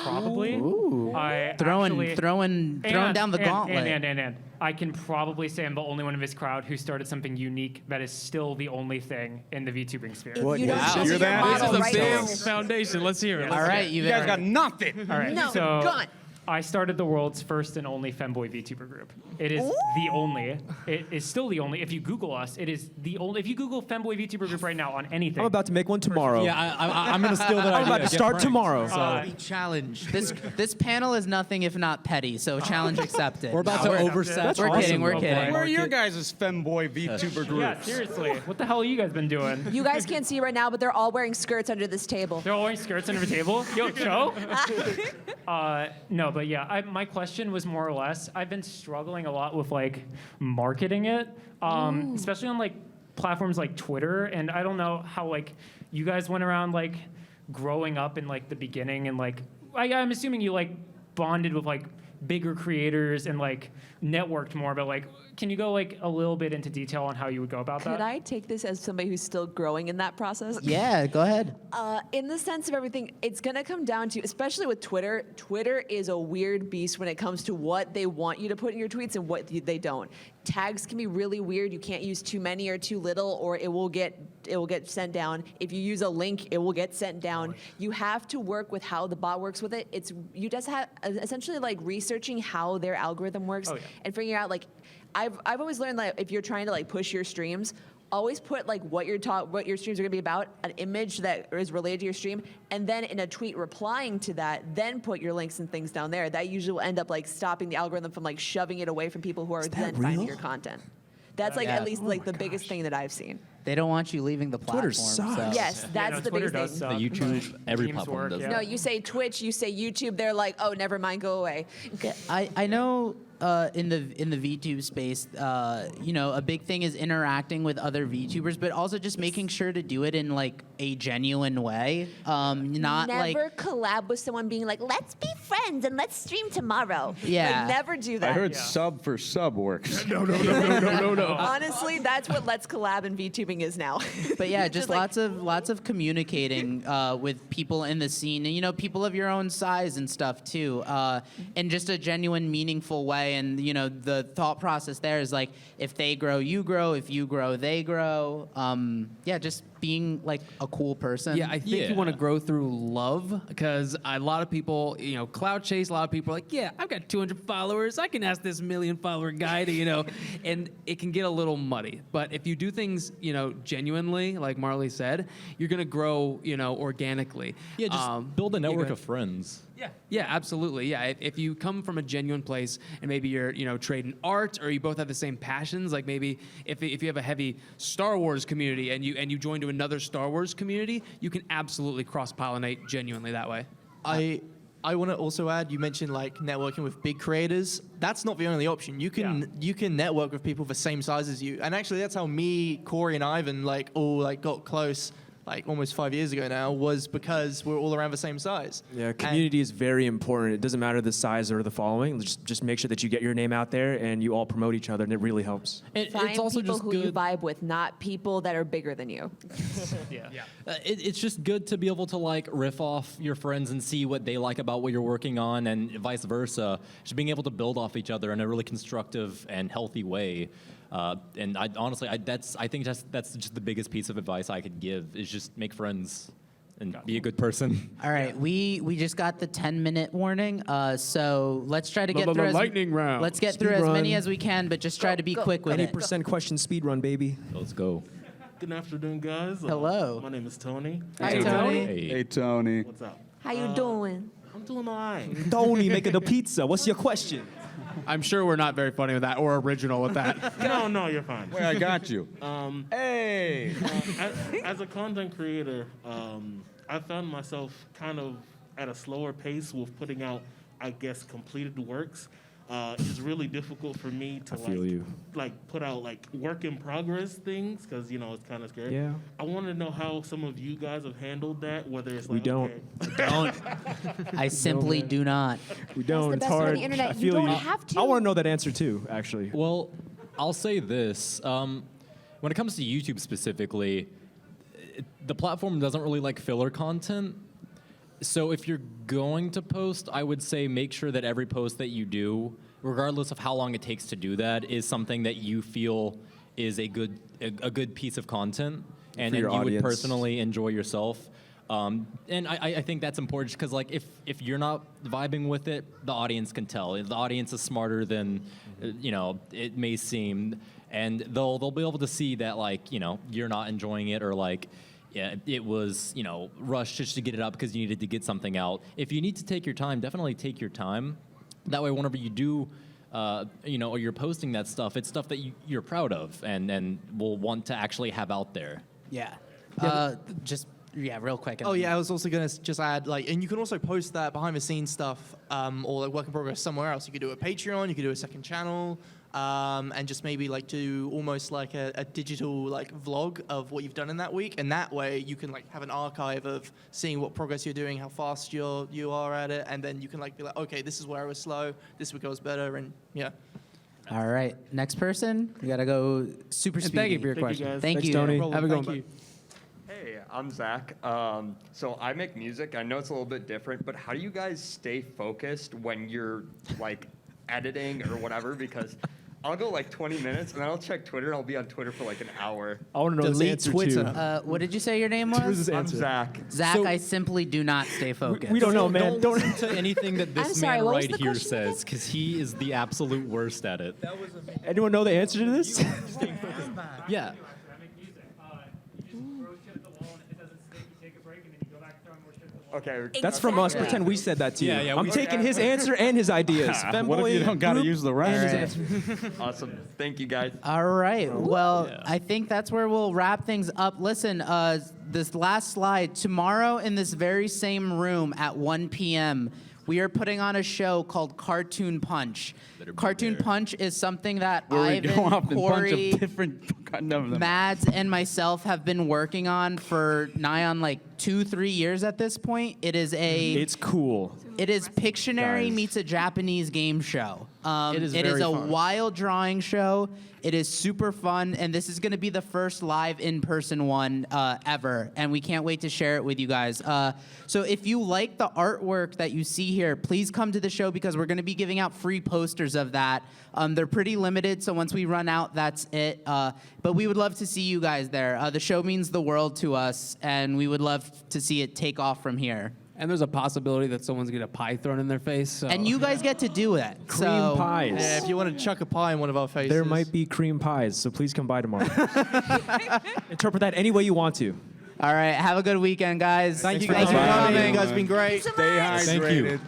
Probably. Ooh. I Throwing actually, throwing down the gauntlet. And I can probably say I'm the only one in this crowd who started something unique that is still the only thing in the VTubing sphere. If you don't Wow. show Hear your that? model This is a right big now- foundation. Let's hear it. All right, You guys got nothing. All right, No, so gone. I started the world's first and only femboy VTuber group. It is the only. It is still the only. If you Google us, it is the only. If you Google femboy VTuber group right now on anything, I'm about to make one tomorrow. I'm gonna steal that I'm about to start tomorrow. uh, Challenged. This panel is nothing if not petty, so challenge accepted. We're about to oversatch. We're kidding. We're Oh, kidding. boy. Where are your guys' femboy VTuber groups? yeah, seriously, what the hell have you guys been doing? You guys can't see right now, but they're all wearing skirts under this table. They're all wearing skirts under the table. Yo, show. No, but yeah, my question was more or less, I've been struggling a lot with like marketing it, especially on like platforms like Twitter, and I don't know how like you guys went around like growing up in like the beginning, and like I'm assuming you like bonded with like bigger creators and like networked more, but like can you go like a little bit into detail on how you would go about Could that? I take this as somebody who's still growing in that process? Yeah, go ahead. In the sense of everything, it's gonna come down to, especially with Twitter, Twitter is a weird beast when it comes to what they want you to put in your tweets and what they don't. Tags can be really weird. You can't use too many or too little, or it will get sent down. If you use a link, it will get sent down. You have to work with how the bot works with it. You just have essentially like researching how their algorithm works and figuring out like, I've always learned that if you're trying to like push your streams, always put like what your streams are gonna be about, an image that is related to your stream, and then in a tweet replying to that, then put your links and things down there. That usually will end up like stopping the algorithm from like shoving it away from people who are then finding your content. That's like Yeah. at least like the biggest thing that I've seen. They don't want you leaving the platform. Twitter sucks. so- Yes, that's no, the Twitter biggest does thing. suck. The YouTube, every Teams platform work, does yeah. that. No, you say Twitch, you say YouTube, they're like, oh, never mind, go away. I know in the VTube space, you know, a big thing is interacting with other VTubers, but also just making sure to do it in like a genuine way, not like. Never collab with someone being like, let's be friends and let's stream tomorrow. Yeah. Like, never do that. I heard sub for sub works. No. Honestly, that's what Let's Collab and VTubing is now. But yeah, just like- lots of communicating with people in the scene, and you know, people of your own size and stuff too, in just a genuine, meaningful way. And you know, the thought process there is like, if they grow, you grow. If you grow, they grow. Yeah, just being like a cool person. Yeah, I think you want to grow through love, because a lot of people, you know, cloud chase. A lot of people are like, yeah, I've got 200 followers. I can ask this 1 million follower guy to, you know, and it can get a little muddy. But if you do things, you know, genuinely, like Marley said, you're gonna grow, you know, organically. Yeah, just build a you network go- of friends. Yeah, absolutely. Yeah, if you come from a genuine place and maybe you're, you know, trading art, or you both have the same passions, like maybe if you have a heavy Star Wars community and you join to another Star Wars community, you can absolutely cross-pollinate genuinely that way. I want to also add, you mentioned like networking with big creators. That's not the only option. You can network with people the same size as you. And actually that's how me, Corey, and Ivan like all like got close like almost 5 years ago now, was because we're all around the same size. Yeah, community is very important. It doesn't matter the size or the following. Just make sure that you get your name out there and you all promote each other, and it really helps. And Find it's also people just who good. you vibe with, not people that are bigger than you. It's just good to be able to like riff off your friends and see what they like about what you're working on, and vice versa. Just being able to build off each other in a really constructive and healthy way. And I honestly, I think that's just the biggest piece of advice I could give, is just make friends and be a good person. All right, we just got the 10-minute warning, so let's try to get through lightning round. Let's get Speed through as many run. as we can, but just try to be quick with it. 80% question speed run, baby. Let's go. Good afternoon, guys. Hello. My name is Tony. Hi, Tony. Hey, Tony. What's up? How you doing? I'm doing all right. Tony making the pizza. What's your question? I'm sure we're not very funny with that or original with that. No, you're fine. Wait, I got you. Hey. As a content creator, I found myself kind of at a slower pace with putting out, I guess, completed works. It's really difficult for me to feel you. like put out like work in progress things, because you know it's kind of scary. Yeah. I want to know how some of you guys have handled that. Whether it's like We don't. okay, I simply do not. We don't. the It's best way on hard. the internet. I You feel don't you. have to. I want to know that answer too, actually. Well, I'll say this. When it comes to YouTube specifically, the platform doesn't really like filler content. So if you're going to post, I would say make sure that every post that you do, regardless of how long it takes to do that, is something that you feel is a good piece of content, and For you your would audience. personally enjoy yourself. And I think that's important, because like if you're not vibing with it, the audience can tell. The audience is smarter than you know it may seem, and they'll be able to see that like you know you're not enjoying it, or like yeah, it was you know rushed just to get it up because you needed to get something out. If you need to take your time, definitely take your time. That way, whenever you do, you know, or you're posting that stuff, it's stuff that you're proud of and will want to actually have out there. Yeah. Real quick. Oh yeah, I was also gonna just add like, and you can also post that behind the scenes stuff or like work in progress somewhere else. You could do a Patreon, you could do a second channel, and just maybe like do almost like a digital like vlog of what you've done in that week, and that way you can like have an archive of seeing what progress you're doing, how fast you are at it, and then you can like be like, okay, this is where I was slow, this week I was better, and yeah. All right, next person. We gotta go super speedy. Thank you for your Thank you, question. guys. Thank Thanks, you. Tony. Have a good one. Thank you. Hey, I'm Zach. So I make music. I know it's a little bit different, but how do you guys stay focused when you're like editing or whatever? Because I'll go like 20 minutes and then I'll check Twitter and I'll be on Twitter for like an hour. I want to know this Delete answer Twitter. too. What did you say your name Who's was? this I'm answer? Zach. Zach, So- I simply do not stay focused. We don't know, man. Don't listen to anything that I'm this sorry, man what was right the here question again? says, because he is the absolute worst at it. Anyone know the answer to this? Yeah. I make music. You just throw shit at the wall and if it doesn't stick, you take a break and then you go back and throw more shit at the Okay. That's from us. Exactly. Pretend we said that to you. Yeah, yeah, I'm we- taking his answer and his ideas. What if you don't got to use the rest? Awesome. Thank you, guys. All right. Well, I think that's where we'll wrap things up. Listen, this last slide. Tomorrow in this very same room at 1 p.m., we are putting on a show called Cartoon Punch. Cartoon Punch is something that Where we Ivan, go off and punch Corey, of different. Mads, and myself have been working on for nigh on like 2-3 years at this point. It's cool. It is Pictionary Guys. meets a Japanese game show. It is a very fun. wild drawing show. It is super fun, and this is going to be the first live in-person one ever, and we can't wait to share it with you guys. So if you like the artwork that you see here, please come to the show because we're going to be giving out free posters of that. They're pretty limited, so once we run out, that's it. But we would love to see you guys there. The show means the world to us, and we would love to see it take off from here. And there's a possibility that someone's gonna get a pie thrown in their face. So. And you guys get to do it. Cream pies. Yeah, if you want to chuck a pie in one of our faces. There might be cream pies, so please come by tomorrow. Interpret that any way you want to. All right, have a good weekend, guys. Thank you Thanks guys for for coming. coming. You guys have been great. Stay hydrated. Thank you.